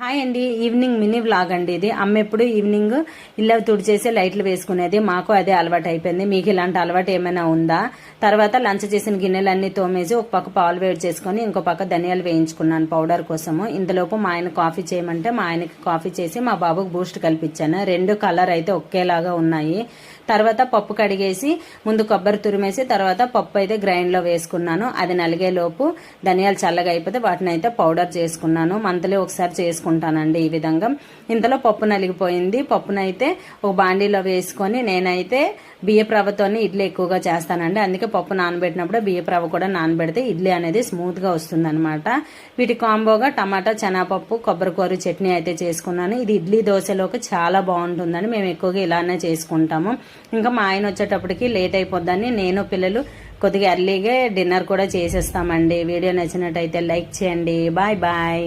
Hi అండి. Evening mini vlog అండి ఇది. అమ్మ ఎప్పుడు ఈవినింగ్ ఇల్లు తుడిచేసి లైట్లు వేసుకునేది. మాకు అదే అలవాటు అయిపోయింది. మీకు ఇలాంటి అలవాటు ఏమైనా ఉందా? తర్వాత లంచ్ చేసిన గిన్నెలన్నీ తోమేసి ఒక పక్క పాలు వేడి చేసుకుని ఇంకో పక్క ధనియాలు వేయించుకున్నాను పౌడర్ కోసము. ఇంతలోపు మా ఆయన కాఫీ చేయమంటే మా ఆయనకి కాఫీ చేసి మా బాబుకు బూస్ట్ కల్పించాను. రెండు కలర్ అయితే ఒకేలాగా ఉన్నాయి. తర్వాత పప్పు కడిగేసి ముందు కొబ్బరి తురిమేసి తర్వాత పప్పు అయితే గ్రైండ్ లో వేసుకున్నాను. అది నలిగేలోపు ధనియాలు చల్లగా అయిపోతే వాటిని అయితే పౌడర్ చేసుకున్నాను. మంత్లీ ఒకసారి చేసుకుంటానండి ఈ విధంగా. ఇంతలో పప్పు నలిగిపోయింది. పప్పునైతే ఒక బాండీలో వేసుకొని నేనైతే బియ్యపు రవ్వతోనే ఇడ్లీ ఎక్కువగా చేస్తానండి. అందుకే పప్పు నానబెట్టినప్పుడు బియ్యపు రవ్వ కూడా నానబెడితే ఇడ్లీ అనేది స్మూత్ గా వస్తుంది అనమాట. వీటి కాంబోగా టమాటా, శనగపప్పు, కొబ్బరికూర చట్నీ అయితే చేసుకున్నాను. ఇది ఇడ్లీ దోశలోకి చాలా బాగుంటుందని మేము ఎక్కువగా ఇలానే చేసుకుంటాము. ఇంకా మా ఆయన వచ్చేటప్పటికి లేట్ అయిపోద్దని నేను పిల్లలు కొద్దిగా ఎర్లీగా డిన్నర్ కూడా చేసేస్తామండి. వీడియో నచ్చినట్టయితే లైక్ చేయండి. Bye bye.